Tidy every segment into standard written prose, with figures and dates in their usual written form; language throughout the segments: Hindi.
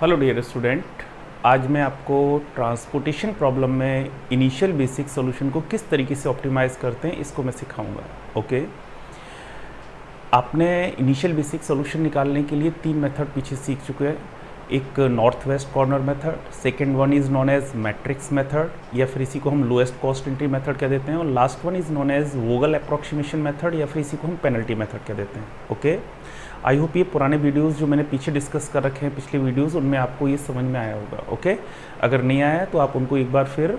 हेलो डियर स्टूडेंट, आज मैं आपको ट्रांसपोर्टेशन प्रॉब्लम में इनिशियल बेसिक सॉल्यूशन को किस तरीके से ऑप्टिमाइज़ करते हैं इसको मैं सिखाऊंगा। ओके, आपने इनिशियल बेसिक सॉल्यूशन निकालने के लिए 3 मेथड पीछे सीख चुके हैं। एक north west corner method, second one is known as matrix method या फिर इसी को हम लोएस्ट कॉस्ट एंट्री मेथड कह देते हैं, और last one is known as Vogel approximation method या फिर इसी को हम पेनल्टी मेथड कह देते हैं। ओके, आई होप ये पुराने वीडियोस जो मैंने पीछे डिस्कस कर रखे हैं, पिछले वीडियोस, उनमें आपको ये समझ में आया होगा। ओके, अगर नहीं आया तो आप उनको एक बार फिर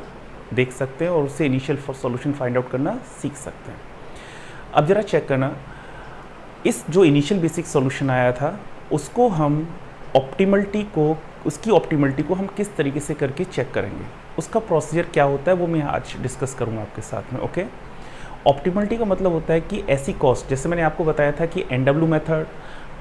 देख सकते हैं और उससे इनिशियल सॉल्यूशन फाइंड आउट करना सीख सकते हैं। अब ज़रा चेक करना, इस जो इनिशियल बेसिक सॉल्यूशन आया था उसको हम उसकी ऑप्टिमलिटी को हम किस तरीके से करके चेक करेंगे, उसका प्रोसीजर क्या होता है वो मैं आज डिस्कस करूँगा आपके साथ में। ओके, ऑप्टिमलिटी का मतलब होता है कि ऐसी कॉस्ट, जैसे मैंने आपको बताया था कि एनडब्ल्यू मेथड,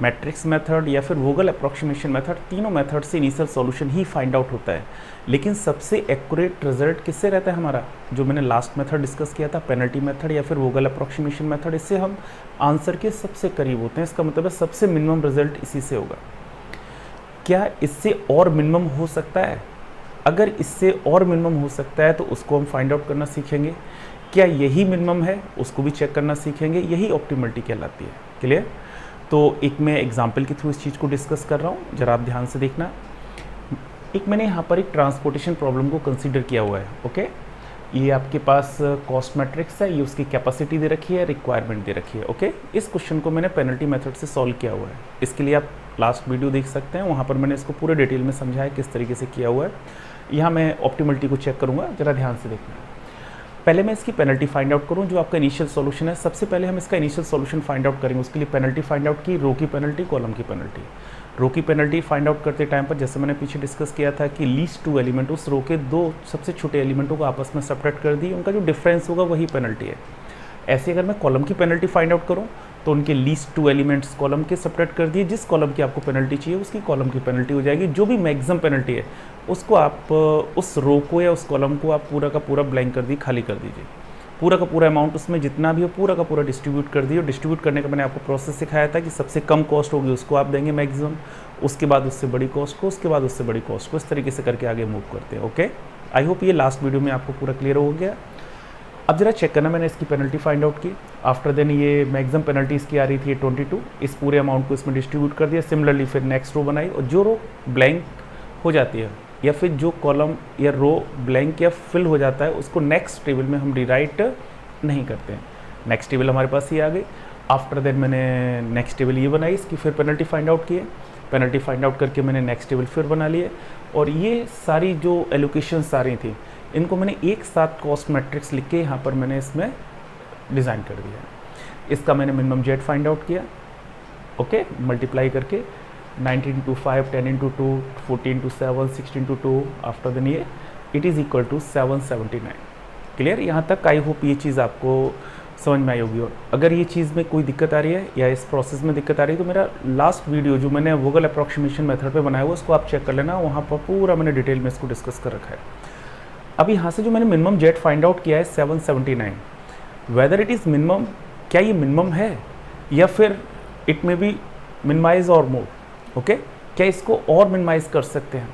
मैट्रिक्स मेथड या फिर वोगल अप्रॉक्सीमेशन मेथड, तीनों मेथड से इनिशियल सॉल्यूशन ही फाइंड आउट होता है, लेकिन सबसे एक्यूरेट रिजल्ट किससे रहता है हमारा, जो मैंने लास्ट मेथड डिस्कस किया था, पेनल्टी मेथड या फिर वोगल अप्रॉक्सीमेशन मेथड, इससे हम आंसर के सबसे करीब होते हैं। इसका मतलब है सबसे मिनिमम रिजल्ट इसी से होगा। क्या इससे और मिनिमम हो सकता है? अगर इससे और मिनिमम हो सकता है तो उसको हम फाइंड आउट करना सीखेंगे। क्या यही मिनिमम है, उसको भी चेक करना सीखेंगे। यही ऑप्टिमलिटी कहलाती है। क्लियर? तो एक मैं एग्जांपल के थ्रू इस चीज़ को डिस्कस कर रहा हूँ, जरा आप ध्यान से देखना। एक मैंने यहाँ पर एक ट्रांसपोर्टेशन प्रॉब्लम को कंसीडर किया हुआ है। ओके, ये आपके पास कॉस्ट मैट्रिक्स है, ये उसकी कैपेसिटी दे रखी है, रिक्वायरमेंट दे रखी है। ओके, इस क्वेश्चन को मैंने पेनल्टी मेथड से सॉल्व किया हुआ है। इसके लिए आप लास्ट वीडियो देख सकते हैं, वहाँ पर मैंने इसको पूरे डिटेल में समझाया किस तरीके से किया हुआ है। यहाँ मैं ऑप्टिमलिटी को चेक करूँगा, जरा ध्यान से देखना। पहले मैं इसकी पेनल्टी फाइंड आउट करूं, जो आपका इनिशियल सॉल्यूशन है। सबसे पहले हम इसका इनिशियल सॉल्यूशन फाइंड आउट करेंगे। उसके लिए पेनल्टी फाइंड आउट की, रो की पेनल्टी, कॉलम की पेनल्टी। रो की पेनल्टी फाइंड आउट करते टाइम पर जैसे मैंने पीछे डिस्कस किया था कि लीस्ट 2 एलिमेंट, उस रो के 2 सबसे छोटे एलिमेंटों को आपस में सेपरेट कर दी, उनका जो डिफरेंस होगा वही पेनल्टी है। ऐसे अगर मैं कॉलम की पेनल्टी फाइंड आउट करूँ तो उनके लीस्ट 2 एलिमेंट्स कॉलम के सेपरेट कर दिए, जिस कॉलम की आपको पेनल्टी चाहिए उसकी कॉलम की पेनल्टी हो जाएगी। जो भी मैक्सिमम पेनल्टी है उसको आप उस रो को या उस कॉलम को आप पूरा का पूरा ब्लैंक कर दी, खाली कर दीजिए। पूरा का पूरा अमाउंट उसमें जितना भी हो पूरा का पूरा डिस्ट्रीब्यूट कर दिए। डिस्ट्रीब्यूट करने का मैंने आपको प्रोसेस सिखाया था कि सबसे कम कॉस्ट होगी उसको आप देंगे मैक्सिमम, उसके बाद उससे बड़ी कॉस्ट को, उसके बाद उससे बड़ी कॉस्ट को, इस तरीके से करके आगे मूव करते हैं। ओके, आई होप ये लास्ट वीडियो में आपको पूरा क्लियर हो गया। अब जरा चेक करना, मैंने इसकी पेनल्टी फाइंड आउट की। आफ्टर देन ये मैक्सिमम पेनल्टी इसकी आ रही थी 22, इस पूरे अमाउंट को इसमें डिस्ट्रीब्यूट कर दिया। सिमिलरली फिर नेक्स्ट रो बनाई, और जो रो ब्लैंक हो जाती है या फिर जो कॉलम या रो ब्लैंक या फिल हो जाता है उसको नेक्स्ट टेबल में हम रिराइट नहीं करते हैं। नेक्स्ट टेबल हमारे पास ये आ गई। आफ्टर देन मैंने नेक्स्ट टेबल ये बनाई, इसकी फिर पेनल्टी फाइंड आउट की है। पेनल्टी फाइंड आउट करके मैंने नेक्स्ट टेबल फिर बना लिए, और ये सारी जो एलोकेशंस आ रही थी इनको मैंने एक साथ कॉस्ट मैट्रिक्स लिख के यहाँ पर मैंने इसमें डिज़ाइन कर दिया। इसका मैंने मिनिमम जेट फाइंड आउट किया। ओके, मल्टीप्लाई करके 19 into 5, 10 into 2, 14 into 7, 16 into 2, after then ये it is equal to 779। Clear? यहाँ तक आई होप ये चीज़ आपको समझ में आई होगी। और अगर ये चीज़ में कोई दिक्कत आ रही है या इस प्रोसेस में दिक्कत आ रही है तो मेरा लास्ट वीडियो जो मैंने वोगल अप्रॉक्सीमेशन मेथड पे बनाया हुआ उसको आप चेक कर लेना, वहाँ पर पूरा मैंने डिटेल में इसको डिस्कस कर रखा है। अब यहाँ से जो मैंने मिनिमम जेट फाइंड आउट किया है 779, वेदर इट इज़ मिनिमम, क्या ये मिनिमम है या फिर इट मे बी मिनिमाइज और मोर। ओके, क्या इसको और मिनिमाइज कर सकते हैं,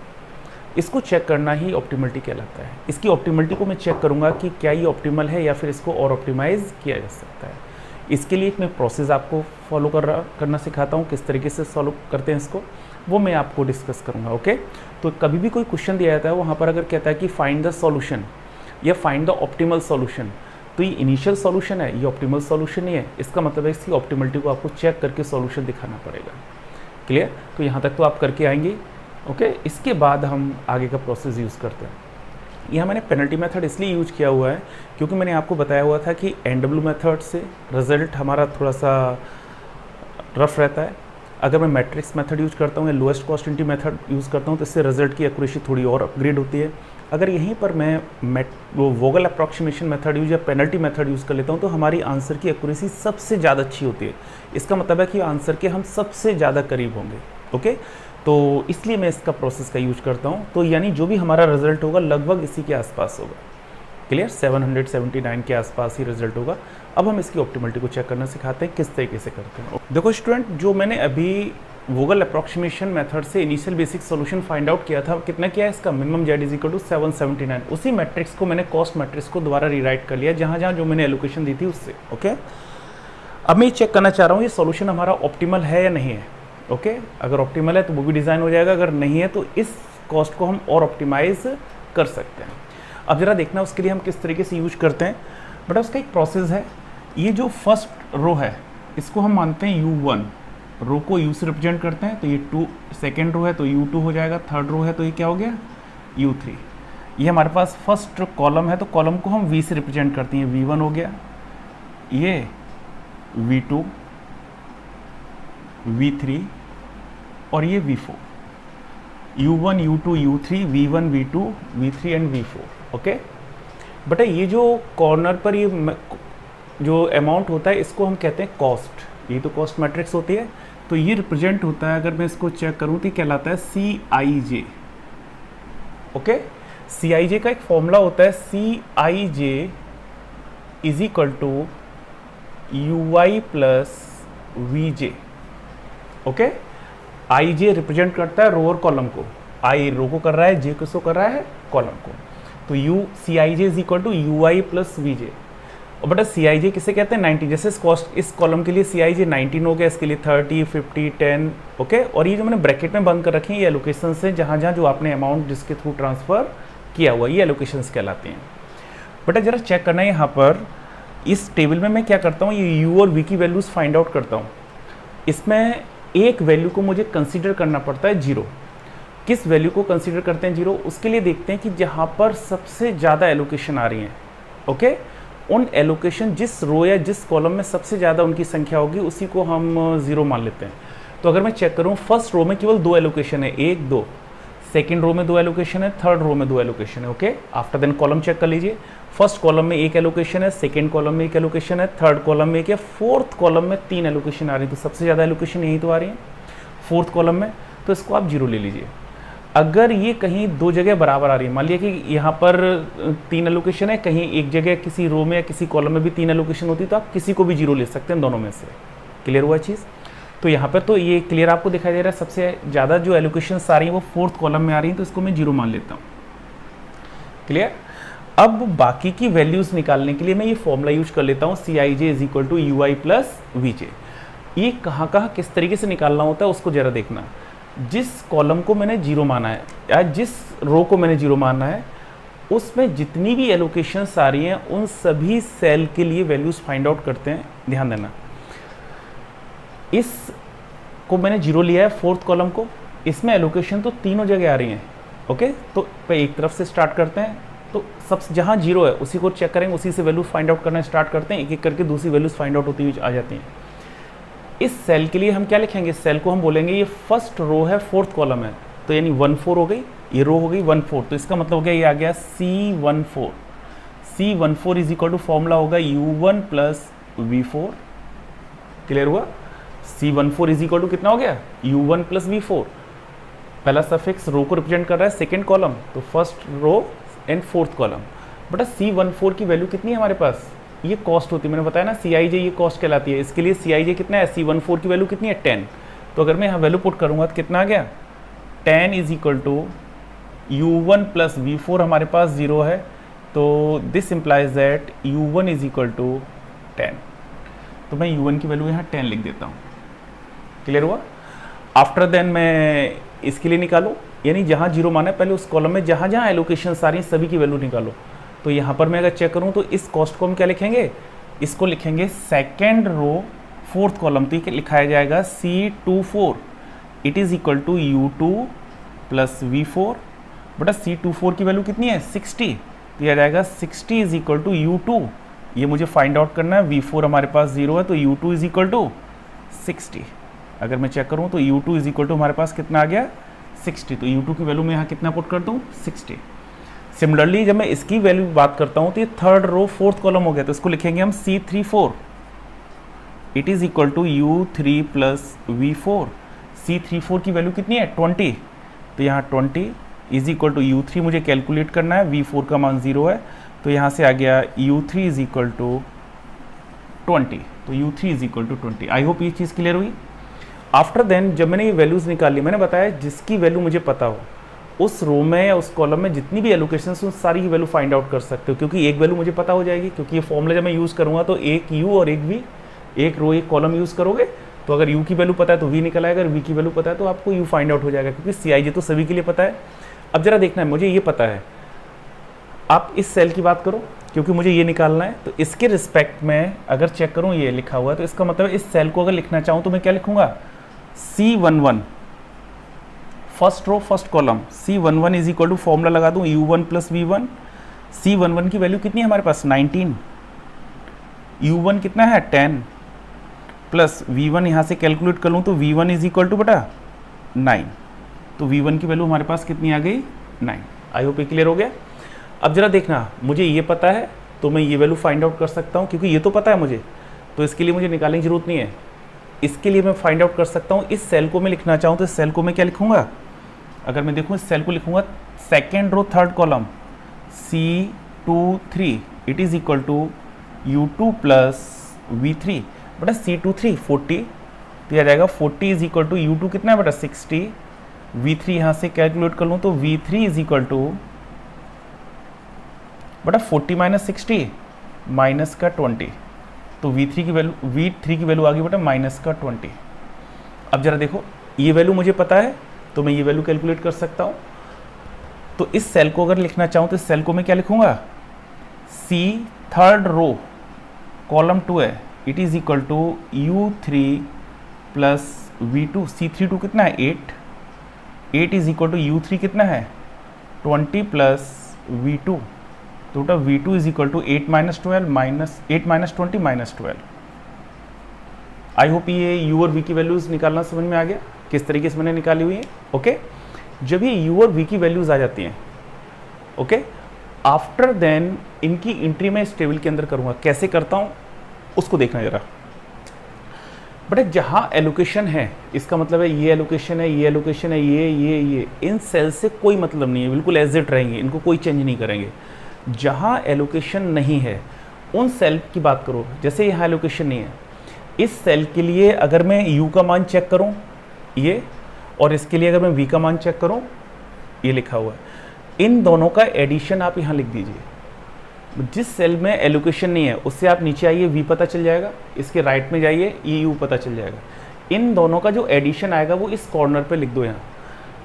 इसको चेक करना ही ऑप्टिमलिटी कहलाता है। इसकी ऑप्टिमलिटी को मैं चेक करूंगा कि क्या ये ऑप्टिमल है या फिर इसको और ऑप्टिमाइज किया जा सकता है। इसके लिए एक मैं प्रोसेस आपको फॉलो करना सिखाता हूँ, किस तरीके से सॉल्व करते हैं इसको, वो मैं आपको डिस्कस करूँगा। ओके, तो कभी भी कोई क्वेश्चन दिया जाता है वहाँ पर अगर कहता है कि फाइंड द सॉल्यूशन या फाइंड द ऑप्टिमल सॉल्यूशन, तो ये इनिशियल सॉल्यूशन है, ये ऑप्टिमल सॉल्यूशन नहीं है। इसका मतलब है इसकी ऑप्टिमलिटी को आपको चेक करके सॉल्यूशन दिखाना पड़ेगा। क्लियर? तो यहाँ तक तो आप करके आएंगे। ओके, इसके बाद हम आगे का प्रोसेस यूज़ करते हैं। यहाँ मैंने पेनल्टी मेथड इसलिए यूज किया हुआ है क्योंकि मैंने आपको बताया हुआ था कि एनडब्ल्यू मेथड से रिजल्ट हमारा थोड़ा सा रफ रहता है। अगर मैं मैट्रिक्स मेथड यूज करता हूँ या lowest cost entry method use करता हूँ तो इससे रिजल्ट की एक्यूरेसी थोड़ी और अपग्रेड होती है। अगर यहीं पर मैं वोगल अप्रॉक्सीमेशन मेथड यूज या पेनल्टी मेथड यूज़ कर लेता हूँ तो हमारी आंसर की एक्यूरेसी सबसे ज़्यादा अच्छी होती है। इसका मतलब है कि आंसर के हम सबसे ज़्यादा करीब होंगे। ओके, तो इसलिए मैं इसका प्रोसेस का यूज करता हूँ। तो यानी जो भी हमारा रिजल्ट होगा लगभग इसी के आसपास होगा। क्लियर? 779 के आसपास ही रिजल्ट होगा। अब हम इसकी ऑप्टिमलिटी को चेक करना सिखाते हैं, किस तरीके से करते हैं। देखो स्टूडेंट, जो मैंने अभी वोगल अप्रॉक्सीमेशन मेथड से initial basic solution find out किया था, कितना किया है इसका, minimum Z is equal to 779। उसी मैट्रिक्स को मैंने कॉस्ट मैट्रिक्स को दोबारा रीराइट कर लिया जहाँ जहाँ जो मैंने एलोकेशन दी थी उससे। ओके, अब मैं ये चेक करना चाह रहा हूँ ये सॉल्यूशन हमारा ऑप्टिमल है या नहीं है। ओके, अगर ऑप्टिमल है तो वो भी डिज़ाइन हो जाएगा, अगर नहीं है तो इस कॉस्ट को हम और ऑप्टिमाइज कर सकते हैं। अब जरा देखना उसके लिए हम किस तरीके से यूज करते हैं। बट उसका एक प्रोसेस है। ये जो फर्स्ट रो है इसको हम मानते हैं U1, रो को U से रिप्रेजेंट करते हैं, तो ये 2 सेकेंड रो है तो U2 हो जाएगा, थर्ड रो है तो ये क्या हो गया U3। ये हमारे पास फर्स्ट कॉलम है तो कॉलम को हम V से रिप्रेजेंट करते हैं, V1 हो गया, ये V2, V3 और ये V4, U1, U2, U3, V1, V2, V3 and V4। Okay, बेटा ये जो कॉर्नर पर ये जो अमाउंट होता है इसको हम कहते हैं कॉस्ट। ये तो कॉस्ट मैट्रिक्स होती है, तो ये रिप्रेजेंट होता है, अगर मैं इसको चेक करूं तो कहलाता है CIJ। ओके, CIJ का एक फॉर्मूला होता है, CIJ is equal to UI plus VJ। Okay, IJ represent करता है रो और कॉलम को, I रो को कर रहा है, J किसको कर रहा है, कॉलम को। तो CIJ is equal to UI plus VJ। और बेटा CIJ किसे कहते हैं, 90। जैसे इस कॉलम के लिए CIJ 19 हो गया, इसके लिए 30, 50, 10। ओके, और ये जो मैंने ब्रैकेट में बंद कर रखे हैं ये एलोकेशन से, जहाँ जहाँ जो आपने अमाउंट जिसके थ्रू ट्रांसफ़र किया हुआ, ये एलोकेशंस कहलाते हैं। बेटा जरा चेक करना है, यहाँ पर इस टेबल में मैं क्या करता हूँ, ये U और V की वैल्यूज़ फाइंड आउट करता हूँ। इसमें एक वैल्यू को मुझे कंसीडर करना पड़ता है 0। किस वैल्यू को कंसीडर करते हैं 0, उसके लिए देखते हैं कि जहाँ पर सबसे ज़्यादा एलोकेशन आ रही हैं। ओके, उन एलोकेशन जिस रो या जिस कॉलम में सबसे ज़्यादा उनकी संख्या होगी उसी को हम 0 मान लेते हैं। तो अगर मैं चेक करूँ, फर्स्ट रो में केवल 2 एलोकेशन है, 1, 2। सेकेंड रो में 2 एलोकेशन है, थर्ड रो में 2 एलोकेशन है। Okay, after then column check कर लीजिए। फर्स्ट कॉलम में 1 एलोकेशन है, सेकेंड कॉलम में 1 एलोकेशन है, थर्ड कॉलम में 1 है, फोर्थ कॉलम में 3 एलोकेशन आ रही है। तो सबसे ज़्यादा एलोकेशन यही तो आ रही है फोर्थ कॉलम में, तो इसको आप 0 ले लीजिए। अगर ये कहीं 2 जगह बराबर आ रही है, मान लिया कि यहाँ पर 3 एलोकेशन है, कहीं एक जगह किसी रो में या किसी कॉलम में भी 3 एलोकेशन होती है, तो आप किसी को भी 0 ले सकते हैं दोनों में से। क्लियर हुआ चीज़? तो यहाँ पर तो ये क्लियर आपको दिखाई दे रहा है, सबसे ज़्यादा जो एलोकेशन आ रही है वो फोर्थ कॉलम में आ रही है, तो इसको मैं 0 मान लेता हूँ। क्लियर? अब बाकी की वैल्यूज़ निकालने के लिए मैं ये फॉर्मूला यूज कर लेता हूँ, CIJ is equal to UI plus VJ। ये कहाँ कहाँ किस तरीके से निकालना होता है उसको ज़रा देखना। जिस कॉलम को मैंने 0 माना है या जिस रो को मैंने 0 माना है, उसमें जितनी भी एलोकेशंस आ रही हैं उन सभी सेल के लिए वैल्यूज़ फाइंड आउट करते हैं। ध्यान देना, इस को मैंने 0 लिया है, फोर्थ कॉलम को, इसमें एलोकेशन तो तीनों जगह आ रही हैं। ओके, तो एक तरफ से स्टार्ट करते हैं, तो सब जहाँ 0 है उसी को चेक करेंगे, उसी से वैल्यू फाइंड आउट करना स्टार्ट करते हैं, एक एक करके दूसरी वैल्यूज़ फाइंड आउट होती हुई आ जाती हैं। इस सेल के लिए हम क्या लिखेंगे, इस सेल को हम बोलेंगे ये फर्स्ट रो है, फोर्थ कॉलम है, तो यानी 1-4 हो गई, ये रो हो गई 1-4, तो इसका मतलब हो गया ये आ गया C14। C14 is equal to formula होगा U1 प्लस V4। क्लियर हुआ? C14 इज इक्वल टू कितना हो गया, U1 प्लस V4। पहला सफिक्स रो को रिप्रेजेंट कर रहा है, सेकेंड कॉलम, तो first row and fourth column. बटा C14 की वैल्यू कितनी है हमारे पास, ये कॉस्ट होती है, मैंने बताया ना CIJ ये कॉस्ट कहलाती है। इसके लिए CIJ कितना है, C14 की वैल्यू कितनी है 10। तो अगर मैं यहाँ वैल्यू पुट करूँगा तो कितना आ गया, 10 is equal to U1 plus V4 हमारे पास 0 है, तो this implies that U1 is equal to 10। तो मैं U1 की वैल्यू यहाँ 10 लिख देता हूँ। क्लियर हुआ? आफ्टर देन मैं इसके लिए निकालो, यानी जहाँ 0 माना है पहले उस कॉलम में जहाँ जहाँ एलोकेशन सारी सभी की वैल्यू निकालो। तो यहाँ पर मैं अगर चेक करूँ तो इस कॉस्ट को हम क्या लिखेंगे, इसको लिखेंगे सेकेंड रो फोर्थ कॉलम, तो ये लिखाया जाएगा C24। It is equal to U2 plus V4। बटा C24 की वैल्यू कितनी है 60, तो यह आ जाएगा 60 इज इक्वल टू U2। ये मुझे फाइंड आउट करना है, V4 हमारे पास 0 है, तो U2 इज इक्वल टू 60। अगर मैं चेक करूँ तो U2 इज इक्वल टू हमारे पास कितना आ गया 60, तो U2 की वैल्यू मैं यहाँ कितना पुट कर दूँ 60। सिमिलरली जब मैं इसकी वैल्यू बात करता हूँ तो ये थर्ड रो फोर्थ कॉलम हो गया, तो इसको लिखेंगे हम C34। It is equal to U3 plus V4। C34 की वैल्यू कितनी है 20, तो यहाँ 20 इज इक्वल टू U3 मुझे कैलकुलेट करना है, V4 का मान 0 है, तो यहाँ से आ गया U3 इज इक्वल टू 20, तो U3 is equal to 20। I hope ये चीज़ क्लियर हुई। आफ्टर देन जब मैंने ये वैल्यूज़ निकाली, मैंने बताया जिसकी वैल्यू मुझे पता हो उस रो में या उस कॉलम में जितनी भी एलोकेशन उन सारी की वैल्यू फाइंड आउट कर सकते हो, क्योंकि एक वैल्यू मुझे पता हो जाएगी, क्योंकि ये फॉर्मूला जब मैं यूज़ करूँगा तो एक यू और एक वी, एक रो एक कॉलम यूज़ करोगे तो अगर यू की वैल्यू पता है तो वी निकल आएगा, अगर वी की वैल्यू पता है तो आपको यू फाइंड आउट हो जाएगा, क्योंकि सी आई जे तो सभी के लिए पता है। अब जरा देखना है, मुझे ये पता है, आप इस सेल की बात करो क्योंकि मुझे ये निकालना है, तो इसके रिस्पेक्ट में अगर चेक करूँ ये लिखा हुआ है तो इसका मतलब इस सेल को अगर लिखना चाहूँ तो मैं क्या लिखूँगा, C11 first row first column, C11 is equal to formula लगा दूँ U1 प्लस V1। C11 की वैल्यू कितनी है हमारे पास 19, U1 कितना है 10 प्लस V1 यहाँ से कैलकुलेट कर लूँ तो V1 इज इक्वल टू बटा 9, तो V1 की वैल्यू हमारे पास कितनी आ गई 9। आई होप ये क्लियर हो गया। अब जरा देखना, मुझे ये पता है तो मैं ये वैल्यू फाइंड आउट कर सकता हूँ, क्योंकि ये तो पता है मुझे, तो इसके लिए मुझे निकालने की जरूरत नहीं है। इसके लिए मैं फाइंड आउट कर सकता हूँ, इस सेल को मैं लिखना चाहूँ तो इस सेल को मैं क्या लिखूँगा, अगर मैं देखूँ इस सेल को लिखूँगा second row third column C23 it is equal to U2 plus V3 बटा C23 40, तो यह आ जाएगा 40 इज इक्वल टू U2 कितना है बटा 60, V3 यहाँ से कैलकुलेट कर लूँ तो V3 इज इक्वल टू बटा 40 माइनस 60 माइनस का 20, तो V3 की वैल्यू आ गई बटा माइनस का 20। अब जरा देखो, ये वैल्यू मुझे पता है तो मैं ये वैल्यू कैलकुलेट कर सकता हूँ, तो इस सेल को अगर लिखना चाहूँ तो इस सेल को मैं क्या लिखूँगा, C थर्ड रो कॉलम 2 है, it is equal to U3 plus V2, C32 कितना है 8 इज इक्वल टू U3 कितना है 20 प्लस V2, तो बेटा V2 is equal to 8 minus 12 minus 8 minus 20 minus 12। I hope ये U और V की वैल्यूज़ निकालना समझ में आ गया, किस तरीके से मैंने निकाली हुई है। ओके, जब ये U और V की वैल्यूज़ आ जाती हैं, ओके, आफ्टर देन इनकी एंट्री मैं इस टेबल के अंदर करूँगा, कैसे करता हूँ उसको देखना जरा। बट जहाँ एलोकेशन है, इसका मतलब है ये एलोकेशन है, ये एलोकेशन है, ये इन सेल से कोई मतलब नहीं है, बिल्कुल एज इट रहेंगे, इनको कोई चेंज नहीं करेंगे। जहाँ एलोकेशन नहीं है उन सेल की बात करो, जैसे यहाँ एलोकेशन नहीं है, इस सेल के लिए अगर मैं U का मान चेक करूँ ये, और इसके लिए अगर मैं V का मान चेक करूँ, ये लिखा हुआ है, इन दोनों का एडिशन आप यहाँ लिख दीजिए। जिस सेल में एलोकेशन नहीं है उससे आप नीचे आइए, V पता चल जाएगा, इसके राइट में जाइए ये U पता चल जाएगा, इन दोनों का जो एडिशन आएगा वो इस कॉर्नर पे लिख दो यहाँ।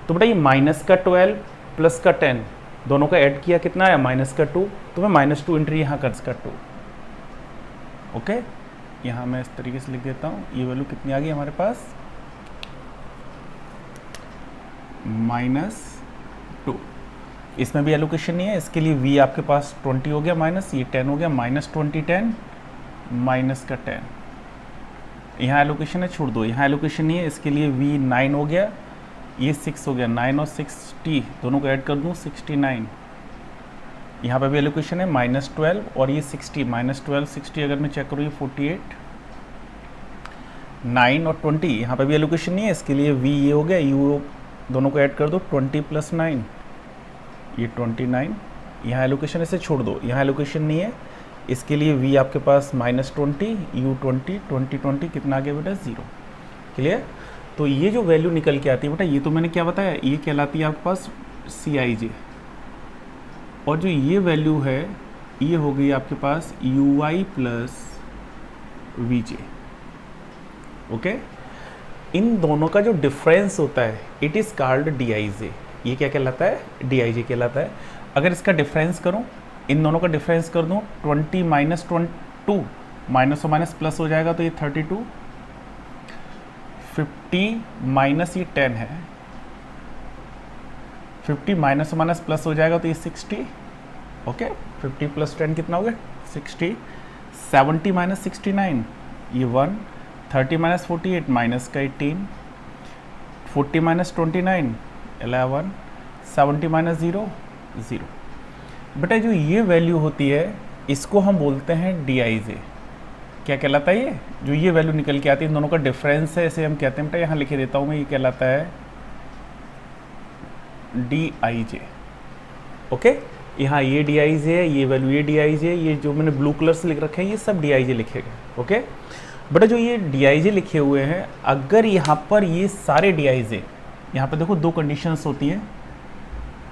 तो बेटा ये माइनस का 12 प्लस का 10 दोनों का ऐड किया कितना आया माइनस का 2, तो मैं माइनस 2 एंट्री यहाँ कर का 2। ओके, यहाँ मैं इस तरीके से लिख देता हूँ, ये वैल्यू कितनी आ गई हमारे पास -2। इसमें भी एलोकेशन नहीं है, इसके लिए V आपके पास 20 हो गया माइनस, ये 10 हो गया, -20 10 माइनस का 10। यहाँ एलोकेशन है, छोड़ दो, यहाँ एलोकेशन नहीं है, इसके लिए V 9 हो गया, ये 6 हो गया, 9 और 60 दोनों को ऐड कर दूँ 69। यहाँ पे भी एलोकेशन है -12 और ये 60, -12 60 अगर मैं चेक करूँ ये 48, 9 और 20, यहाँ पे भी एलोकेशन नहीं है, इसके लिए V ये हो गया, U दोनों को ऐड कर दो 20 प्लस 9, ये 29। यहाँ एलोकेशन ऐसे छोड़ दो, यहाँ एलोकेशन नहीं है, इसके लिए V आपके पास -20, U 20, 20 20 कितना आ गया बेटा 0। क्लियर? तो ये जो वैल्यू निकल के आती है बेटा, ये तो मैंने क्या बताया, ये कहलाती है आपके पास CIJ, और जो ये वैल्यू है ये हो गई आपके पास UI प्लस VJ। ओके, इन दोनों का जो डिफरेंस होता है इट इज़ कॉल्ड DIJ। ये क्या कहलाता है, DIJ कहलाता है। अगर इसका डिफरेंस करूं, इन दोनों का डिफरेंस कर दूं, 20 माइनस 2 माइनस और माइनस प्लस हो जाएगा, तो ये 32, 50 माइनस ये 10 है, 50 माइनस और माइनस प्लस हो जाएगा तो ये 60। ओके, 50 प्लस 10 कितना हो गया 60, 70 माइनस 69 ये 1, 30 माइनस 48 माइनस का 18, 40 माइनस 29 11, 70 माइनस 0 0। बेटा जो ये वैल्यू होती है इसको हम बोलते हैं DIJ। क्या कहलाता है ये, जो ये वैल्यू निकल के आती है इन दोनों का डिफरेंस है, इसे हम कहते हैं, बेटा यहाँ लिखे देता हूँ मैं, ये कहलाता है DIJ। ओके, यहाँ ये DIJ है, ये वैल्यू ये DIJ है, ये जो मैंने ब्लू कलर से लिख रखे हैं ये सब DIJ लिखेगा। ओके, बेटा जो ये डी आई जे लिखे हुए हैं, अगर यहाँ पर ये सारे डी आई जे, यहाँ पर देखो दो कंडीशंस होती हैं,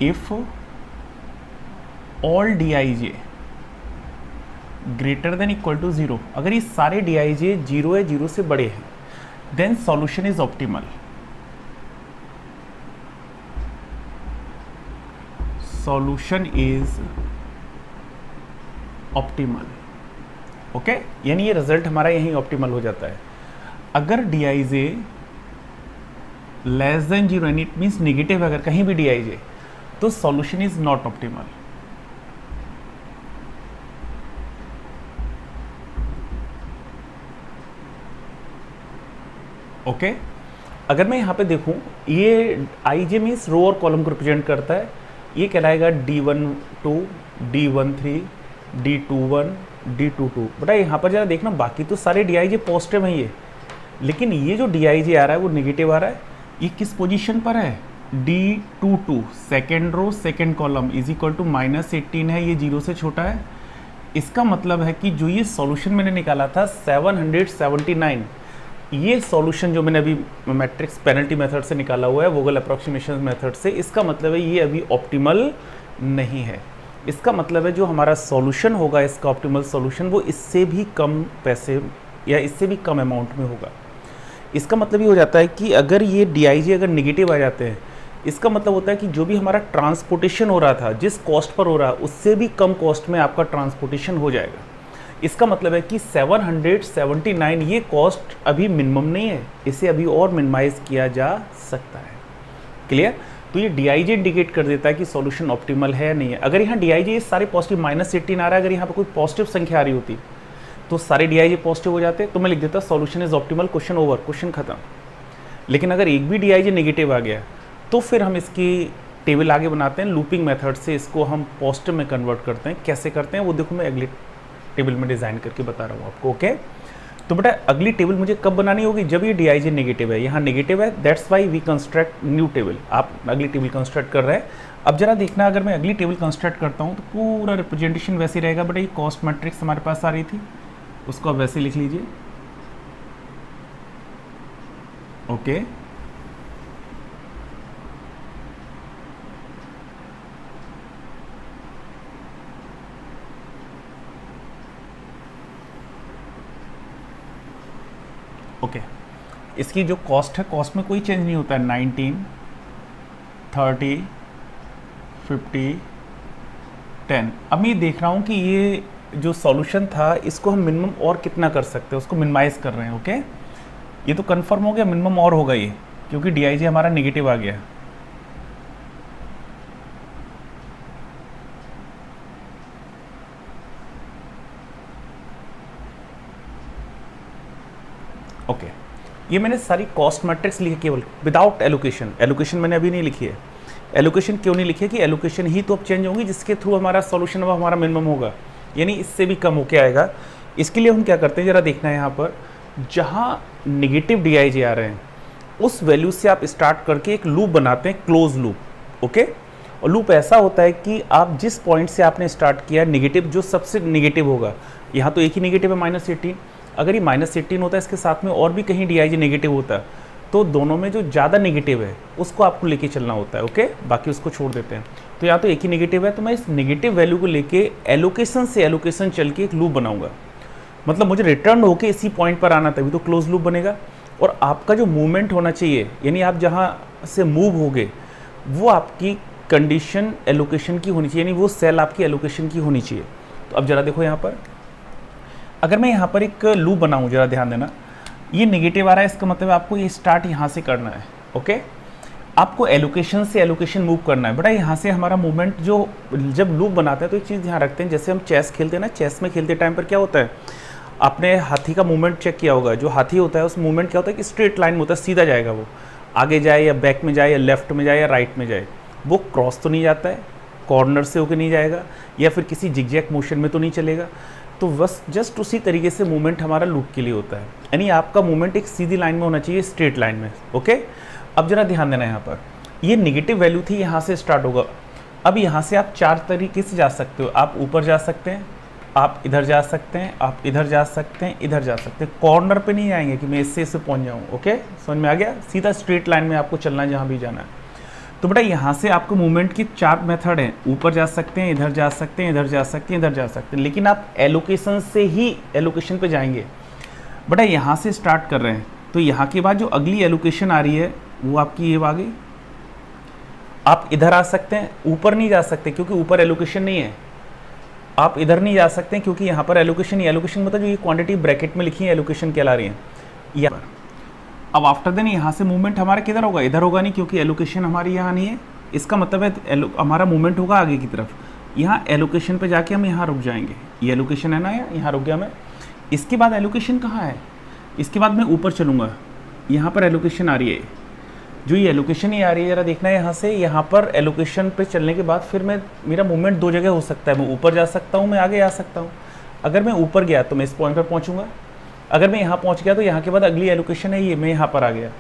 if all D I J greater than equal to 0, अगर ये सारे डी आई जे 0 है, 0 से बड़े हैं, then solution is optimal. Solution is optimal, okay, यानी ये रिजल्ट हमारा यही ऑप्टिमल हो जाता है। अगर D I J less than 0, and it means negative, अगर कहीं भी डी आई जे, तो solution is not optimal. Okay, अगर मैं यहाँ पे देखूँ, ये आई जे मीन्स रो और कॉलम को रिप्रेजेंट करता है, ये कहलाएगा D12, D13, D21, D22। बेटा यहाँ पर जरा देखना, बाकी तो सारे डी आई जे पॉजिटिव हैं ये, लेकिन ये जो डी आई जे आ रहा है वो निगेटिव आ रहा है। ये किस पोजीशन पर है? D22, second row second column is equal to -18 है, ये 0 से छोटा है। इसका मतलब है कि जो ये सॉल्यूशन मैंने निकाला था 779, ये सॉल्यूशन जो मैंने अभी मैट्रिक्स पेनल्टी मेथड से निकाला हुआ है, वोगल अप्रॉक्सीमेशन मेथड से, इसका मतलब है ये अभी ऑप्टिमल नहीं है। इसका मतलब है जो हमारा सॉल्यूशन होगा, इसका ऑप्टिमल सॉल्यूशन, वो इससे भी कम पैसे या इससे भी कम अमाउंट में होगा। इसका मतलब ये हो जाता है कि अगर ये डी आई जे अगर निगेटिव आ जाते हैं, इसका मतलब होता है कि जो भी हमारा ट्रांसपोर्टेशन हो रहा था, जिस कॉस्ट पर हो रहा है, उससे भी कम कॉस्ट में आपका ट्रांसपोर्टेशन हो जाएगा। इसका मतलब है कि 779 ये कॉस्ट अभी मिनिमम नहीं है, इसे अभी और मिनिमाइज किया जा सकता है। क्लियर? तो ये डी आई जे इंडिकेट कर देता है कि सॉल्यूशन ऑप्टिमल है या नहीं है। अगर यहाँ डी आई जे सारे पॉजिटिव, -18 आ रहा है, अगर यहाँ पर कोई पॉजिटिव संख्या आ रही होती तो सारे डी आई जे पॉजिटिव हो जाते, तो मैं लिख देता solution is optimal, question over, question खत्म। लेकिन अगर एक भी डी आई जे नेगेटिव आ गया तो फिर हम इसकी टेबल आगे बनाते हैं, लूपिंग मेथड से इसको हम पॉजिटिव में कन्वर्ट करते हैं। कैसे करते हैं वो देखो, मैं अगली टेबल में डिज़ाइन करके बता रहा हूँ आपको। ओके, तो बेटा अगली टेबल मुझे कब बनानी होगी? जब ये डी आई जे नेगेटिव है, यहाँ नेगेटिव है, that's why we construct new table. आप अगली टेबल कंस्ट्रक्ट कर रहे हैं। अब जरा देखना, अगर मैं अगली टेबल कंस्ट्रक्ट करता हूँ तो पूरा रिप्रेजेंटेशन वैसे रहेगा। बेटा ये कॉस्ट मैट्रिक्स हमारे पास आ रही थी, उसको आप वैसे लिख लीजिए। ओके, ओके, इसकी जो कॉस्ट है, कॉस्ट में कोई चेंज नहीं होता है, 19, 30, 50, 10। अब मैं देख रहा हूँ कि ये जो सॉल्यूशन था, इसको हम मिनिमम और कितना कर सकते हैं, उसको मिनिमाइज कर रहे हैं। ओके, ये तो कंफर्म हो गया, मिनिमम और होगा ये, क्योंकि डी आई जे हमारा नेगेटिव आ गया। ओके, ये मैंने सारी कॉस्ट मैट्रिक्स लिखी केवल विदाउट एलोकेशन। एलोकेशन मैंने अभी नहीं लिखी है। एलोकेशन क्यों नहीं लिखी है? कि एलोकेशन ही तो अब चेंज होंगी जिसके थ्रू हमारा सॉल्यूशन अब हमारा मिनिमम होगा, यानी इससे भी कम होके आएगा। इसके लिए हम क्या करते हैं, ज़रा देखना है यहाँ पर, जहाँ निगेटिव डी आई जे आ रहे हैं उस वैल्यू से आप स्टार्ट करके एक लूप बनाते हैं, क्लोज लूप। ओके, और लूप ऐसा होता है कि आप जिस पॉइंट से आपने स्टार्ट किया, निगेटिव जो सबसे निगेटिव होगा, यहाँ तो एक ही निगेटिव है -18, अगर ये -18 होता है, इसके साथ में और भी कहीं डी आई जे नेगेटिव होता है, तो दोनों में जो ज़्यादा नेगेटिव है उसको आपको लेके चलना होता है। ओके, बाकी उसको छोड़ देते हैं। तो यहाँ तो एक ही नेगेटिव है, तो मैं इस नेगेटिव वैल्यू को लेके एलोकेशन से एलोकेशन चल के एक लूप बनाऊंगा। मतलब मुझे रिटर्न होके इसी पॉइंट पर आना, तभी तो क्लोज लूप बनेगा। और आपका जो मूवमेंट होना चाहिए, यानी आप जहाँ से मूव होगे, वो आपकी कंडीशन एलोकेशन की होनी चाहिए, यानी वो सेल आपकी एलोकेशन की होनी चाहिए। तो अब जरा देखो यहाँ पर, अगर मैं यहाँ पर एक लूप बनाऊँ, जरा ध्यान देना, ये नेगेटिव आ रहा है, इसका मतलब आपको ये स्टार्ट यहाँ से करना है। ओके, आपको एलोकेशन से एलोकेशन मूव करना है। बेटा यहाँ से हमारा मूवमेंट जो, जब लूप बनाते हैं तो एक चीज़ ध्यान रखते हैं, जैसे हम चेस खेलते हैं ना, चेस में खेलते टाइम पर क्या होता है, आपने हाथी का मूवमेंट चेक किया होगा। जो हाथी होता है उस मूवमेंट क्या होता है कि स्ट्रेट लाइन में होता है, सीधा जाएगा, वो आगे जाए या बैक में जाए या लेफ्ट में जाए या राइट में जाए, वो क्रॉस तो नहीं जाता है, कॉर्नर से होकर नहीं जाएगा, या फिर किसी जिगजैग मोशन में तो नहीं चलेगा। तो बस जस्ट उसी तरीके से मूवमेंट हमारा लूप के लिए होता है, यानी आपका मूवमेंट एक सीधी लाइन में होना चाहिए, स्ट्रेट लाइन में। ओके, अब जरा ध्यान देना, यहाँ पर ये नेगेटिव वैल्यू थी, यहाँ से स्टार्ट होगा। अब यहाँ से आप 4 तरीके से जा सकते हो। आप ऊपर जा सकते हैं, आप इधर जा सकते हैं, आप इधर जा सकते हैं, इधर जा सकते हैं, कॉर्नर पे नहीं आएंगे कि मैं इससे पहुंच जाऊं। ओके, समझ में आ गया? सीधा स्ट्रेट लाइन में आपको चलना है जहां भी जाना है। तो बेटा यहाँ से आपको मूवमेंट की 4 मेथड हैं, ऊपर जा सकते हैं, इधर जा सकते हैं, इधर जा सकते हैं, इधर जा सकते हैं, लेकिन आप एलोकेशन से ही एलोकेशन पे जाएंगे। बेटा यहाँ से स्टार्ट कर रहे हैं, तो यहाँ के बाद जो अगली एलोकेशन आ रही है वो आपकी ये आ गई। आप इधर आ सकते हैं, ऊपर नहीं जा सकते क्योंकि ऊपर एलोकेशन नहीं है। आप इधर नहीं जा सकते क्योंकि यहाँ पर एलोकेशन ही, एलोकेशन मतलब जो ये क्वांटिटी ब्रैकेट में लिखी है एलोकेशन कहला रही है यहाँ। अब आफ्टर देन यहाँ से मूवमेंट हमारा किधर होगा? इधर होगा नहीं क्योंकि एलोकेशन हमारी यहाँ नहीं है। इसका मतलब है हमारा मूवमेंट होगा आगे की तरफ। यहाँ एलोकेशन पे जाके हम यहाँ रुक जाएंगे। ये एलोकेशन है ना, यहाँ रुक गया मैं। इसके बाद एलोकेशन कहाँ है? इसके बाद मैं ऊपर चलूँगा, यहाँ पर एलोकेशन आ रही है। जो ये एलोकेशन ही आ रही है, ज़रा देखना है यहाँ से। यहाँ पर एलोकेशन पे चलने के बाद फिर मेरा मूवमेंट 2 जगह हो सकता है। मैं ऊपर जा सकता हूँ, मैं आगे आ सकता हूँ। अगर मैं ऊपर गया तो मैं इस पॉइंट पर पहुँचूंगा। अगर मैं यहाँ पहुँच गया तो यहाँ के बाद अगली एलोकेशन है ये, मैं यहाँ पर आ गया।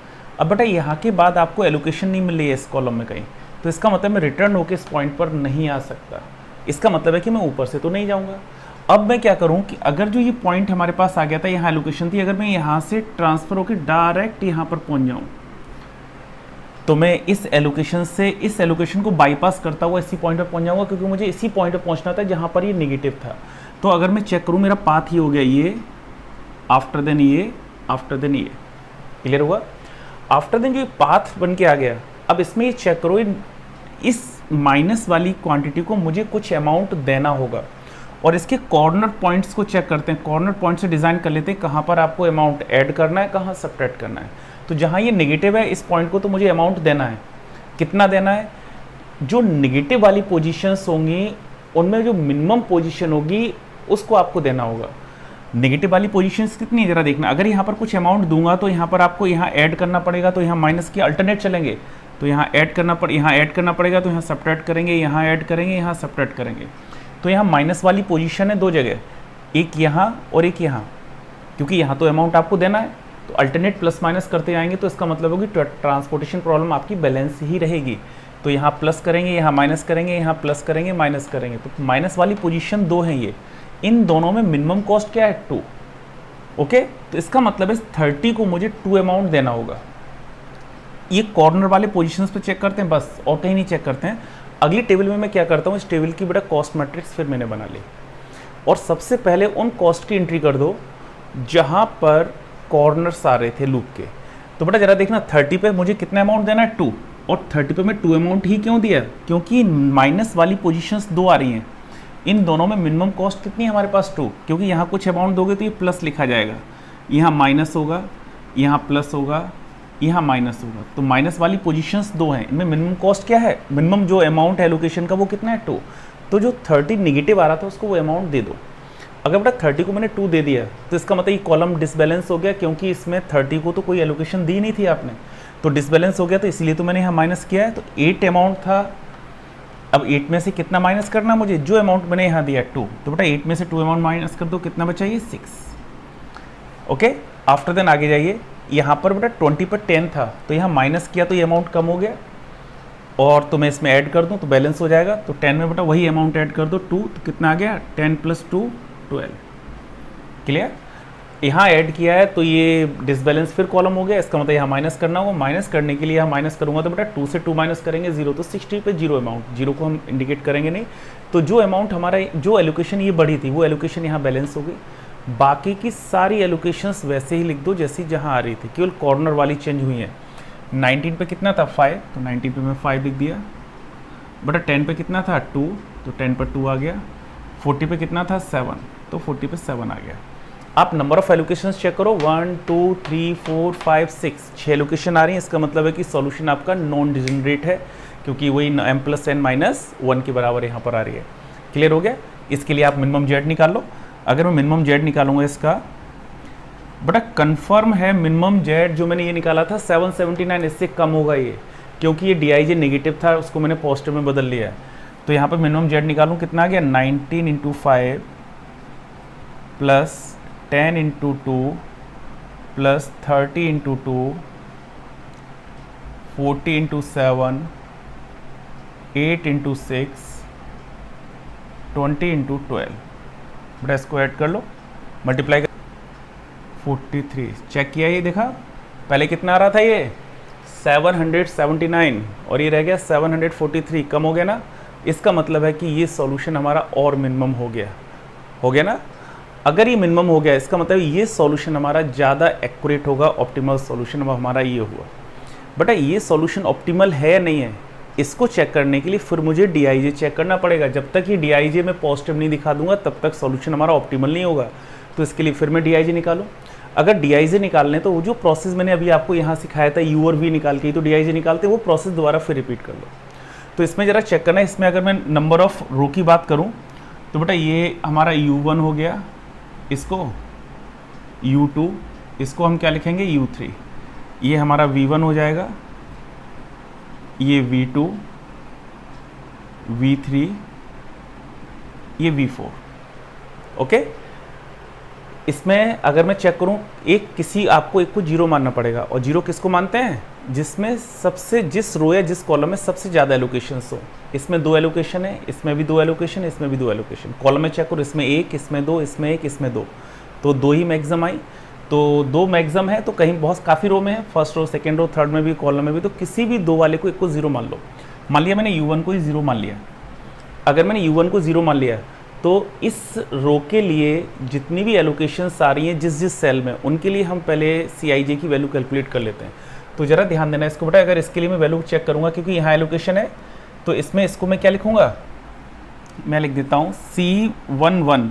अब बेटा यहाँ के बाद आपको एलोकेशन नहीं मिल रही है इस कॉलम में कहीं, तो इसका मतलब मैं रिटर्न होकर इस पॉइंट पर नहीं आ सकता। इसका मतलब है कि मैं ऊपर से तो नहीं जाऊँगा। अब मैं क्या करूँ कि अगर जो ये पॉइंट हमारे पास आ गया था, यहाँ एलोकेशन थी, अगर मैं यहाँ से ट्रांसफ़र होकर डायरेक्ट यहाँ पर पहुँच जाऊँ तो मैं इस एलोकेशन से इस एलोकेशन को बाईपास करता हुआ इसी पॉइंट पर पहुँच जाऊँगा, क्योंकि मुझे इसी पॉइंट पर पहुँचना था जहाँ पर ये नेगेटिव था। तो अगर मैं चेक करूँ, मेरा पाथ ही हो गया ये, आफ्टर देन ये, आफ्टर देन ये। क्लियर हुआ? आफ्टर देन जो पाथ बन के आ गया, अब इसमें ये चेक करो, इस माइनस वाली क्वांटिटी को मुझे कुछ अमाउंट देना होगा, और इसके कॉर्नर पॉइंट्स को चेक करते हैं। कॉर्नर पॉइंट से डिज़ाइन कर लेते हैं कहाँ पर आपको अमाउंट ऐड करना है, कहाँ सब्ट्रैक्ट करना है। तो जहाँ ये नेगेटिव है, इस पॉइंट को तो मुझे अमाउंट देना है। कितना देना है? जो नेगेटिव वाली पोजीशंस होंगी उनमें जो मिनिमम पोजीशन होगी उसको आपको देना होगा। नेगेटिव वाली पोजीशंस कितनी है ज़रा देखना। अगर यहाँ पर कुछ अमाउंट दूंगा तो यहाँ पर आपको यहाँ ऐड करना पड़ेगा, तो यहाँ माइनस के अल्टरनेट चलेंगे, तो यहाँ ऐड करना पड़ेगा, तो यहाँ सब्ट्रैक्ट करेंगे, यहाँ ऐड करेंगे, यहाँ सब्ट्रैक्ट करेंगे। तो यहाँ माइनस वाली पोजीशन है 2 जगह, एक यहाँ और एक यहाँ, क्योंकि यहाँ तो अमाउंट आपको देना है। तो अल्टरनेट प्लस माइनस करते आएंगे, तो इसका मतलब होगी ट्रांसपोर्टेशन प्रॉब्लम आपकी बैलेंस ही रहेगी। तो यहाँ प्लस करेंगे, यहाँ माइनस करेंगे, यहाँ प्लस करेंगे, माइनस करेंगे। तो माइनस वाली पोजीशन 2 है ये। इन दोनों में मिनिमम कॉस्ट क्या है? 2। ओके, तो इसका मतलब है 30 को मुझे 2 अमाउंट देना होगा। ये कॉर्नर वाले पोजीशंस पे चेक करते हैं बस, और कहीं नहीं चेक करते हैं। अगली टेबल में मैं क्या करता हूँ, इस टेबल की बेटा कॉस्ट मैट्रिक्स फिर मैंने बना ली, और सबसे पहले उन कॉस्ट की एंट्री कर दो जहाँ पर कॉर्नर्स आ रहे थे लूप के। तो बेटा जरा देखना, 30 पे मुझे कितना अमाउंट देना है? 2। और 30 पे मैं 2 अमाउंट ही क्यों दिया? क्योंकि माइनस वाली पोजीशंस 2 आ रही हैं। इन दोनों में मिनिमम कॉस्ट कितनी है हमारे पास? 2। क्योंकि यहाँ कुछ अमाउंट दोगे तो ये प्लस लिखा जाएगा, यहाँ माइनस होगा, यहाँ प्लस होगा, यहाँ माइनस होगा। तो माइनस वाली पोजीशंस 2 हैं, इनमें मिनिमम कॉस्ट क्या है? मिनिमम जो अमाउंट है एलोकेशन का वो कितना है? 2। तो जो 30 निगेटिव आ रहा था उसको वो अमाउंट दे दो। अगर बेटा 30 को मैंने 2 दे दिया तो इसका मतलब ये कॉलम डिसबैलेंस हो गया, क्योंकि इसमें 30 को तो कोई एलोकेशन दी नहीं थी आपने, तो डिसबैलेंस हो गया। तो इसलिए तो मैंने यहाँ माइनस किया है। तो 8 अमाउंट था, अब 8 में से कितना माइनस करना मुझे? जो अमाउंट मैंने यहाँ दिया 2। तो बेटा 8 में से 2 अमाउंट माइनस कर दो, कितना बचा? ये 6। ओके, आफ्टर देन आगे जाइए। यहाँ पर बेटा 20 पर 10 था, तो यहाँ माइनस किया तो ये अमाउंट कम हो गया, और तो मैं इसमें ऐड कर दूँ तो बैलेंस हो जाएगा। तो 10 में बेटा वही अमाउंट ऐड कर दो 2, तो कितना आ गया? 10 + 2 12। क्लियर? यहाँ ऐड किया है तो ये डिसबैलेंस फिर कॉलम हो गया, इसका मतलब यहाँ माइनस करना होगा। माइनस करने के लिए यहाँ माइनस करूँगा तो बेटा 2 से 2 माइनस करेंगे 0, तो 60 पे 0 अमाउंट, 0 को हम इंडिकेट करेंगे नहीं। तो जो अमाउंट हमारा, जो एलोकेशन ये बढ़ी थी वो एलोकेशन यहाँ बैलेंस हो गई। बाकी की सारी एलोकेशंस वैसे ही लिख दो जैसी जहाँ आ रही थी, केवल कॉर्नर वाली चेंज हुई है। 19 पे कितना था? 5, तो 19 पे मैं 5 लिख दिया। बेटा 10 पे कितना था? 2, तो 10 पर 2 आ गया। 40 पे कितना था? 7, तो 40 पे 7 आ गया। आप नंबर ऑफ एलोकेशंस चेक करो, 1 2 3 4 5 6, 6 एलोकेशन आ रही है। इसका मतलब है कि सॉल्यूशन आपका नॉन डिजनरेट है, क्योंकि वही m+n-1 के बराबर यहाँ पर आ रही है। क्लियर हो गया? इसके लिए आप मिनिमम जेड निकाल लो। अगर मैं मिनिमम जेड निकालूंगा इसका, बेटा कंफर्म है मिनिमम जेड जो मैंने ये निकाला था 779, इससे कम होगा ये, क्योंकि ये dij नेगेटिव था, उसको मैंने पॉजिटिव में बदल लिया है। तो यहाँ पर मिनिमम जेड निकालूँ, कितना आ गया? 19 × 5 + 10 × 2 + 30 × 2 40 × 7 8 × 6 20 × 12। बेटा इसको ऐड कर लो, मल्टीप्लाई कर 43, चेक किया, ये देखा पहले कितना आ रहा था, ये 779 और ये रह गया 743, कम हो गया ना। इसका मतलब है कि ये सॉल्यूशन हमारा और मिनिमम हो गया ना। अगर ये मिनिमम हो गया इसका मतलब ये सॉल्यूशन हमारा ज़्यादा एक्यूरेट होगा, ऑप्टिमल सॉल्यूशन हमारा ये हुआ। बेटा ये सॉल्यूशन ऑप्टिमल है या नहीं है, इसको चेक करने के लिए फिर मुझे डीआईजे चेक करना पड़ेगा। जब तक ये डीआईजे में पॉजिटिव नहीं दिखा दूंगा तब तक सॉल्यूशन हमारा ऑप्टिमल नहीं होगा। तो इसके लिए फिर मैं डीआईजे निकालूं। अगर डीआईजे निकालने तो वो जो प्रोसेस मैंने अभी आपको यहाँ सिखाया था यू और वी निकाल के, तो डीआईजे निकालते वो प्रोसेस दोबारा फिर रिपीट कर लो। तो इसमें ज़रा चेक करना है, इसमें अगर मैं नंबर ऑफ रो की बात करूँ तो बेटा ये हमारा U1 हो गया, इसको U2, इसको हम क्या लिखेंगे U3, ये हमारा V1 हो जाएगा, ये V2, V3, ये V4। ओके, इसमें अगर मैं चेक करूं आपको एक को जीरो मानना पड़ेगा, और जीरो किसको मानते हैं, जिसमें जिस रो या जिस कॉलम में सबसे ज़्यादा एलोकेशंस हो। इसमें 2 एलोकेशन है, इसमें भी 2 एलोकेशन, इसमें भी 2 एलोकेशन। कॉलम में चेक करो, इसमें 1, इसमें 2, इसमें 1, इसमें 2, तो 2 ही मैक्सिमम आई। तो 2 मैक्सिमम है, तो कहीं बहुत काफ़ी रो में है, first row, second row, third में भी, कॉलम में भी, तो किसी भी 2 वाले को एक को जीरो मान लो। मान लिया मैंने U1 को ही जीरो मान लिया। अगर मैंने U1 को जीरो मान लिया तो इस रो के लिए जितनी भी एलोकेशंस आ रही हैं जिस सेल में, उनके लिए हम पहले CIJ की वैल्यू कैलकुलेट कर लेते हैं। तो ज़रा ध्यान देना इसको बेटा। अगर इसके लिए मैं वैल्यू चेक करूँगा, क्योंकि यहाँ एलोकेशन है, तो इसमें इसको मैं क्या लिखूँगा, मैं लिख देता हूँ C11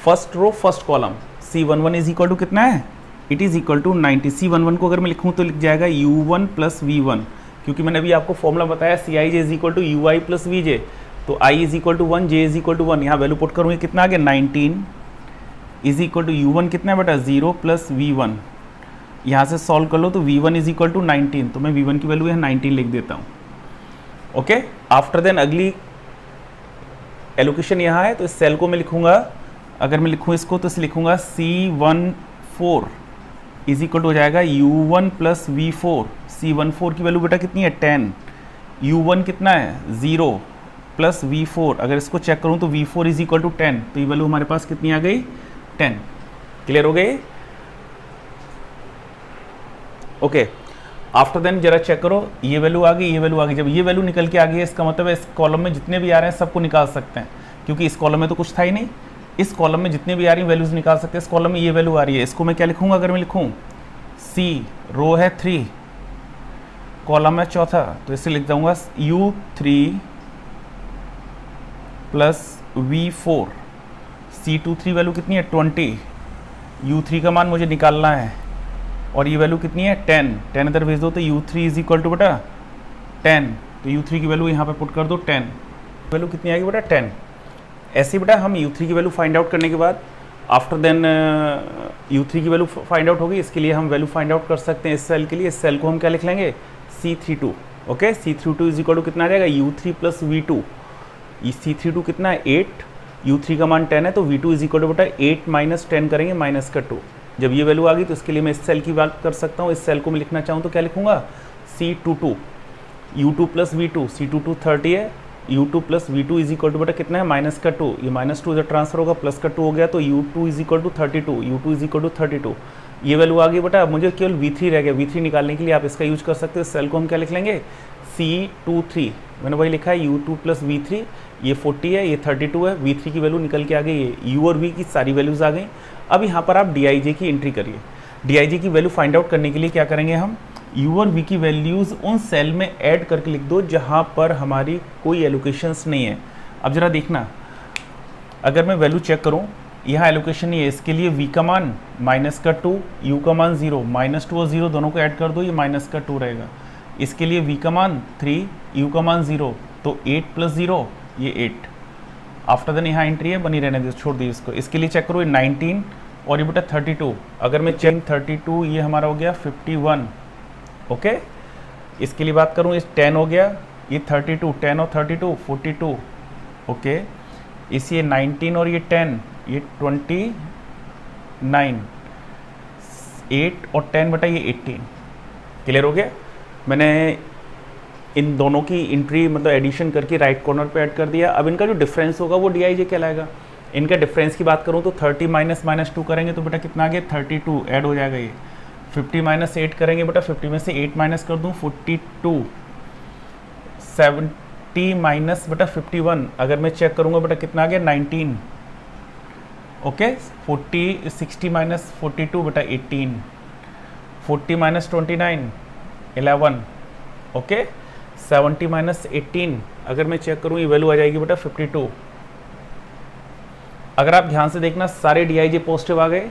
first row first column, C11 is equal to कितना है, it is equal to 90। C11 को अगर मैं लिखूँ तो लिख जाएगा U1 प्लस V1, क्योंकि मैंने अभी आपको फॉर्मूला बताया CIJ is equal to UI plus VJ, तो I is equal to 1, J is equal to 1। यहाँ वैल्यू पुट करूँगी, कितना आ गया 19 इज इक्वल टू U1 कितना है बेटा 0 प्लस V1। यहाँ से सॉल्व कर लो तो V1 इज इक्वल टू 19, तो मैं V1 की वैल्यू यहाँ 19 लिख देता हूँ। ओके, आफ्टर देन अगली एलोकेशन यहाँ है, तो इस सेल को मैं लिखूँगा, अगर मैं लिखूँ इसको तो इसे लिखूँगा C14 इज इक्वल टू हो जाएगा U1 प्लस V4। C14 की वैल्यू बेटा कितनी है 10, U1 कितना है 0 प्लस V4, अगर इसको चेक करूँ तो V4 इज इक्वल टू 10, तो ये वैल्यू हमारे पास कितनी आ गई 10। क्लियर हो गई। ओके, आफ्टर देन जरा चेक करो, ये वैल्यू आ गई, ये वैल्यू आ गई। जब ये वैल्यू निकल के आ गई है, इसका मतलब है इस कॉलम में जितने भी आ रहे हैं सबको निकाल सकते हैं, क्योंकि इस कॉलम में तो कुछ था ही नहीं। इस कॉलम में जितने भी आ रही हैं वैल्यूज निकाल सकते हैं। इस कॉलम में ये वैल्यू आ रही है, इसको मैं क्या लिखूंगा, अगर मैं लिखूँ C रो है 3, कॉलम है चौथा, तो इसे लिख दूंगा U3 plus V4। C23 value कितनी है 20, U3 का मान मुझे निकालना है, और ये वैल्यू कितनी है 10 इधर भेज दो, तो U3 इज इक्वल टू बेटा 10, तो U3 की वैल्यू यहाँ पे पुट कर दो 10, वैल्यू कितनी आएगी बेटा 10। ऐसे बेटा हम U3 की वैल्यू फाइंड आउट करने के बाद आफ्टर देन U3 की वैल्यू फाइंड आउट होगी, इसके लिए हम वैल्यू फाइंड आउट कर सकते हैं इस सेल के लिए। इस सेल को हम क्या लिख लेंगे C32। Okay, C32 is equal to कितना आ जाएगा U3 प्लस V2। C32 कितना है 8, U3 का मान 10 है, तो V2 इज इक्वल टू बेटा 8 माइनस 10 करेंगे, माइनस का 2। जब ये वैल्यू आ गई तो इसके लिए मैं इस सेल की बात कर सकता हूँ। इस सेल को मैं लिखना चाहूँ तो क्या लिखूँगा C22, U2 plus V2, C22 30 है, U2 plus V2 is equal to बेटा कितना है माइनस का 2, ये माइनस 2 इधर ट्रांसफर होगा, प्लस का 2 हो गया, तो U2 is equal to 32, U2 is equal to 32। ये वैल्यू आ गई बेटा, अब मुझे केवल V3 रह गया। V3 निकालने के लिए आप इसका यूज कर सकते हो। इस सेल को हम क्या लिख लेंगे C23, मैंने वही लिखा है U2 प्लस V3, ये 40 है, ये 32 है, V3 की वैल्यू निकल के आ गई है, U और V की सारी वैल्यूज़ आ गई। अब यहाँ पर आप DIJ की एंट्री करिए। DIJ की वैल्यू फाइंड आउट करने के लिए क्या करेंगे हम, U और V की वैल्यूज़ उन सेल में ऐड करके लिख दो जहाँ पर हमारी कोई एलोकेशंस नहीं है। अब ज़रा देखना, अगर मैं वैल्यू चेक करूँ, यहाँ एलोकेशन नहीं है, इसके लिए V का मान माइनस का 2, U का मान 0, माइनस 2 और 0 दोनों को ऐड कर दो, ये माइनस का 2 रहेगा। इसके लिए V का मान 3, U का मान 0, तो 8 प्लस 0 ये 8। आफ्टर देन यहाँ एंट्री है, बनी रहने दो, छोड़ दी इसको। इसके लिए चेक करो, ये 19 और ये बेटा 32। अगर मैं चेक 32, ये हमारा हो गया 51। ओके, इसके लिए बात करूँ, इस 10 हो गया, ये 32, 10 और 32 42। ओके, इसी 19 और ये 10, ये 29, 8 और 10 बेटा ये 18। क्लियर हो गया। मैंने इन दोनों की एंट्री मतलब एडिशन करके राइट कॉर्नर पे ऐड कर दिया। अब इनका जो डिफरेंस होगा वो DIJ कहलाएगा। इनका डिफरेंस की बात करूँ तो 30 माइनस माइनस 2 करेंगे तो बेटा कितना आ गया 32 ऐड हो जाएगा ये। 50 माइनस 8 करेंगे बेटा, 50 में से 8 माइनस कर दूँ 42। 70 माइनस बेटा 51 अगर मैं चेक करूँगा बेटा कितना आ गया 19। ओके 60 माइनस 42 बेटा 18। 40 माइनस 29 11। ओके 70 माइनस 18 अगर मैं चेक करूँ ये वैल्यू आ जाएगी बेटा 52। अगर आप ध्यान से देखना सारे DIJ पॉजिटिव आ गए।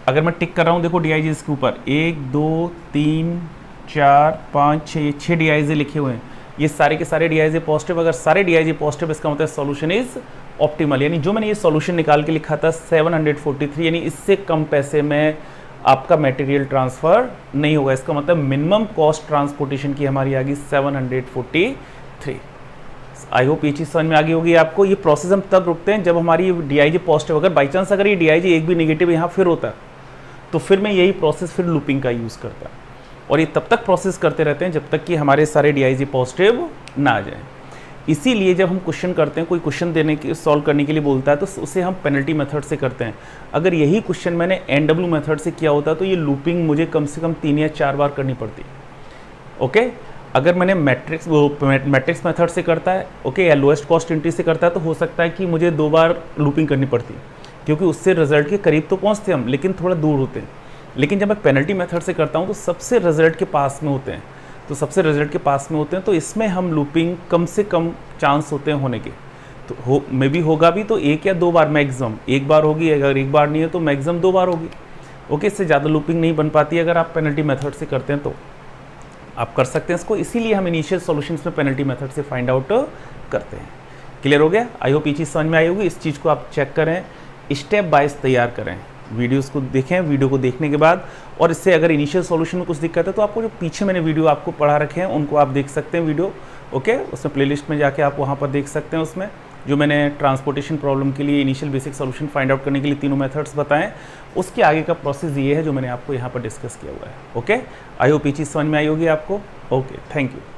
अगर मैं टिक कर रहा हूँ देखो DIJ इसके ऊपर 1 2 3 4 5 6 DIJ लिखे हुए हैं, ये सारे के सारे DIJ पॉजिटिव। अगर सारे DIJ पॉजिटिव इसका मतलब सॉल्यूशन इज ऑप्टिमल, यानी जो मैंने ये सॉल्यूशन निकाल के लिखा था 743, यानी इससे कम पैसे में आपका मटेरियल ट्रांसफ़र नहीं होगा। इसका मतलब मिनिमम कॉस्ट ट्रांसपोर्टेशन की हमारी आ गई 743। आई होप ये चीज़ समझ में आ गई होगी आपको। ये प्रोसेस हम तब रुकते हैं जब हमारी DIJ पॉजिटिव, अगर बाई चांस अगर ये DIJ एक भी नेगेटिव यहाँ फिर होता तो फिर मैं यही प्रोसेस फिर लूपिंग का यूज़ करता, और ये तब तक प्रोसेस करते रहते हैं जब तक कि हमारे सारे DIJ पॉजिटिव ना आ जाए। इसीलिए जब हम क्वेश्चन करते हैं, कोई क्वेश्चन देने के सॉल्व करने के लिए बोलता है तो उसे हम पेनल्टी मेथड से करते हैं। अगर यही क्वेश्चन मैंने NW मेथड से किया होता तो ये लूपिंग मुझे कम से कम 3 या 4 बार करनी पड़ती। ओके अगर मैंने मैट्रिक्स मेथड से करता है, ओके, या लोएस्ट कॉस्ट एंट्री से करता है तो हो सकता है कि मुझे 2 बार लूपिंग करनी पड़ती, क्योंकि उससे रिजल्ट के करीब तो पहुंचते हम लेकिन थोड़ा दूर होते हैं। लेकिन जब मैं पेनल्टी मेथड से करता हूं तो सबसे रिजल्ट के पास में होते हैं, तो इसमें हम लूपिंग कम से कम चांस होते हैं होने के। तो मे भी होगा भी तो 1 या 2 बार मैक्सिमम, 1 बार होगी, अगर 1 बार नहीं है तो मैक्सिमम 2 बार होगी। ओके इससे ज़्यादा लूपिंग नहीं बन पाती अगर आप पेनल्टी मेथड से करते हैं तो आप कर सकते हैं इसको। इसीलिए हम इनिशियल सॉल्यूशंस में पेनल्टी मेथड से फाइंड आउट करते हैं। क्लियर हो गया? आई होप ये चीज़ समझ में आई होगी। इस चीज़ को आप चेक करें, स्टेप बाइज तैयार करें, वीडियोस को देखें, वीडियो को देखने के बाद, और इससे अगर इनिशियल सॉल्यूशन में कुछ दिक्कत है तो आपको जो पीछे मैंने वीडियो आपको पढ़ा रखे हैं उनको आप देख सकते हैं वीडियो। ओके उसमें प्लेलिस्ट में जाके आप वहाँ पर देख सकते हैं, उसमें जो मैंने ट्रांसपोर्टेशन प्रॉब्लम के लिए initial basic solution find out करने के लिए तीनों मेथड्स बताएं, उसके आगे का प्रोसेस ये है जो मैंने आपको यहाँ पर डिस्कस किया हुआ है। ओके आई होप ये चीज़ समझ में आई होगी आपको। Okay thank you.